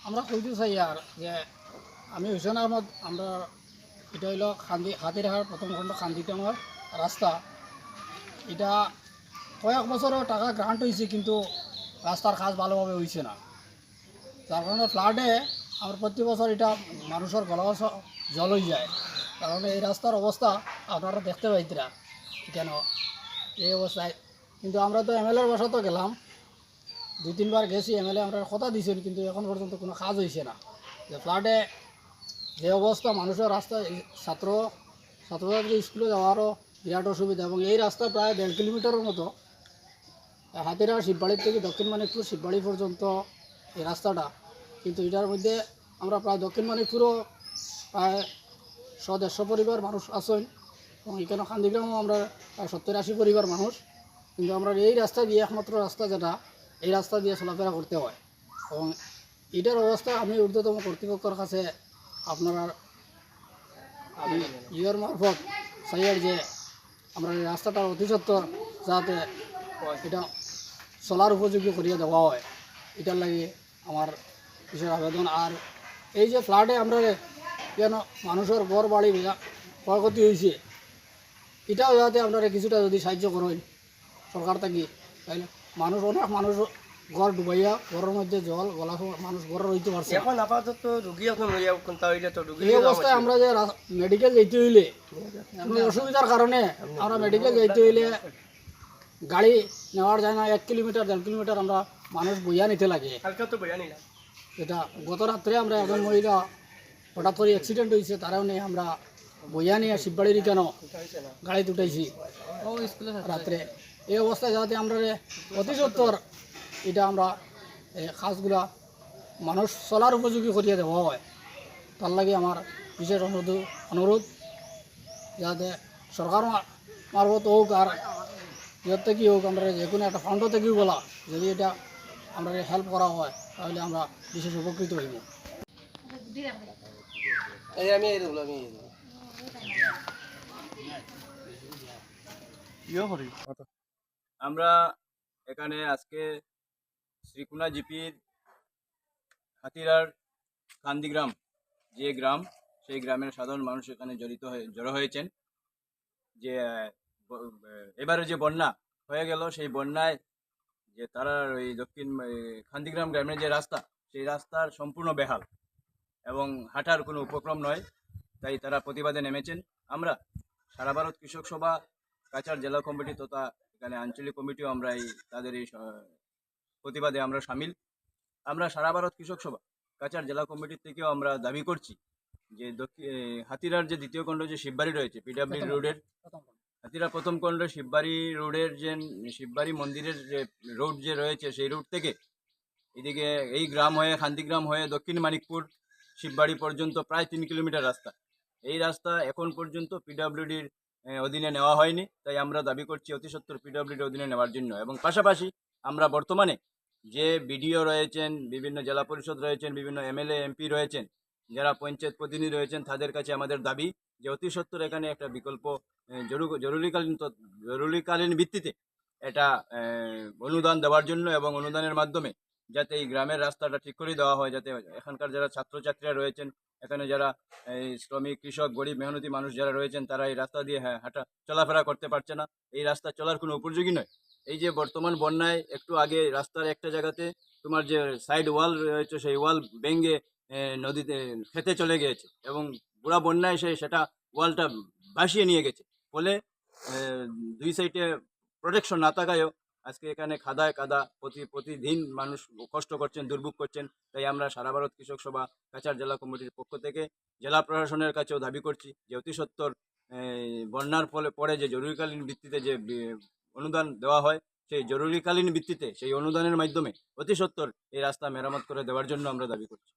আমরা কইতে চাই আর যে আমি হুসেন আহমদ আমরা এটা হইল হাতিরহাট প্রথম খণ্ড খান্দিতে আমার রাস্তা এটা কয়েক বছরও টাকা গ্রান্ট হয়েছে কিন্তু রাস্তার কাজ ভালোভাবে হয়েছে না যার কারণে ফ্লাডে আমার প্রতি বছর এটা মানুষের গলা জল হয়ে যায় কারণ এই রাস্তার অবস্থা আপনারা দেখতে পাইতরা কেন এই অবস্থায় কিন্তু আমরা তো এমএলএর বাসাতে গেলাম 2-3 বার গেছি এমএলএ আমরা কথা দিয়েছেন কিন্তু এখন পর্যন্ত কোনো কাজ হয়েছে না যে ফ্লাডে যে অবস্থা মানুষের রাস্তায় ছাত্রছাত্রী স্কুলে যাওয়ারও বিরাট অসুবিধা এবং এই রাস্তা প্রায় 1.5 কিলোমিটারের মতো হাতিরহাট শিববাড়ির থেকে দক্ষিণ মানিকপুর শিববাড়ি পর্যন্ত এই রাস্তাটা কিন্তু এটার মধ্যে আমরা প্রায় দক্ষিণ মানিকপুরও প্রায় 100-150 পরিবার মানুষ আছেন এবং এখানে খান্দিগ্রামও আমরা প্রায় 70-80 পরিবার মানুষ কিন্তু আমরা এই রাস্তা দিয়ে একমাত্র রাস্তা যেটা এই রাস্তা দিয়ে চলাফেরা করতে হয় এবং এটার অবস্থা আমি ঊর্ধ্বতম কর্তৃপক্ষের কাছে আপনারা আমি ইয়ের মারফত চাইয়ার যে আমরা এই রাস্তাটা অতি সত্বর যাতে এটা চলার উপযোগী করিয়া দেওয়া হয় এটার লাগে আমার বিশেষ আবেদন আর এই যে ফ্লাডে আমরা কেন মানুষের ঘর বাড়ি ক্ষয়ক্ষতি হয়েছে এটাও যাতে আপনারা কিছুটা যদি সাহায্য করেন সরকার থাকি তাইলে অনেক মানুষ ঘর ডুবাইয়া ঘরের মধ্যে জল গলা মানুষ ঘরে রইতে পারছে এখন আপাতত রোগী এখন এই অবস্থায় আমরা যে মেডিকেল যেতে হইলে অসুবিধার কারণে আমরা মেডিকেল যেতে হইলে গাড়ি নেওয়ার যায় না 1 কিলোমিটার 1.5 কিলোমিটার আমরা মানুষ বইয়া নিতে লাগে এটা গত রাত্রে আমরা একজন মহিলা হঠাৎ করে অ্যাক্সিডেন্ট হয়েছে তারাও নেই আমরা বইয়া নিয়ে শিববাড়ির কেন গাড়িতে উঠাইছি রাত্রে এই অবস্থায় যাতে আমরা অতি সত্তর এটা আমরা কাজগুলা মানুষ চলার উপযোগী করিয়া দেওয়া হয় তার লাগে আমার বিশেষ অনুরোধ যাতে সরকার মারফত হোক আর ইয়ের থেকেই হোক আমরা যে কোনো একটা ফান্ড থেকেও বলা যদি এটা আমরা হেল্প করা হয় তাহলে আমরা বিশেষ উপকৃত হইব আমরা এখানে আজকে শ্রীকুনা জিপির হাতিরহাট কান্দিগ্রাম যে গ্রাম সেই গ্রামের সাধারণ মানুষ এখানে জড়ো হয়েছেন যে এবারে যে বন্যা হয়ে গেল সেই বন্যায় যে তারা ওই দক্ষিণ কান্দিগ্রাম গ্রামের যে রাস্তা সেই রাস্তার সম্পূর্ণ বেহাল এবং হাঁটার কোনো উপক্রম নয় তাই তারা প্রতিবাদে নেমেছেন আমরা সারা ভারত কৃষক সভা কাছাড় জেলা কমিটি তথা এখানে আঞ্চলিক কমিটিও আমরা তাদের এই প্রতিবাদে আমরা সামিল আমরা সারা ভারত কৃষক সভা কাছাড় জেলা কমিটির থেকেও আমরা দাবি করছি যে হাতিরহাট যে দ্বিতীয় খণ্ড যে শিববাড়ি রয়েছে পিডব্লিউ রোডের হাতিরহাট প্রথম খণ্ড শিববাড়ি রোডের যে শিববাড়ি মন্দিরের যে রোড যে রয়েছে সেই রোড থেকে এদিকে এই গ্রাম হয়ে কান্দিগ্রাম হয়ে দক্ষিণ মানিকপুর শিববাড়ি পর্যন্ত প্রায় 3 কিলোমিটার রাস্তা এই রাস্তা এখন পর্যন্ত পিডব্লিউডির অধীনে নেওয়া হয়নি তাই আমরা দাবি করছি অতি সত্বর পিডব্লিউডির অধীনে নেওয়ার জন্য এবং পাশাপাশি আমরা বর্তমানে যে বিডিও রয়েছেন বিভিন্ন জেলা পরিষদ রয়েছেন বিভিন্ন এমএলএ এমপি রয়েছেন যারা পঞ্চায়েত প্রতিনিধি রয়েছেন তাদের কাছে আমাদের দাবি যে অতি সত্বর এখানে একটা বিকল্প জরুরিকালীন ভিত্তিতে এটা অনুদান দেওয়ার জন্য এবং অনুদানের মাধ্যমে যাতে এই গ্রামের রাস্তাটা ঠিক করে দেওয়া হয় যাতে এখানকার যারা ছাত্রছাত্রীরা রয়েছেন এখানে যারা এই শ্রমিক কৃষক গরিব মেহনতি মানুষ যারা রয়েছেন তারা এই রাস্তা দিয়ে হাঁটা চলাফেরা করতে পারছে না এই রাস্তা চলার কোনো উপযোগী নয় এই যে বর্তমান বন্যায় একটু আগে রাস্তার একটা জায়গাতে তোমার যে সাইড ওয়াল রয়েছে সেই ওয়াল ভেঙে নদীতে খেতে চলে গিয়েছে এবং পুরা বন্যায় সেটা ওয়ালটা ভাসিয়ে নিয়ে গেছে ফলে দুই সাইডে প্রোটেকশন না থাকায়ও আজকে এখানে কাদায় কাদা প্রতিদিন মানুষ কষ্ট করছেন দুর্ভোগ করছেন তাই আমরা সারা ভারত কৃষক সভা কাছাড় জেলা কমিটির পক্ষ থেকে জেলা প্রশাসনের কাছেও দাবি করছি যে অতি সত্বর বন্যার ফলে পরে যে জরুরিকালীন ভিত্তিতে যে অনুদান দেওয়া হয় সেই জরুরিকালীন ভিত্তিতে সেই অনুদানের মাধ্যমে অতি সত্বর এই রাস্তা মেরামত করে দেওয়ার জন্য আমরা দাবি করছি।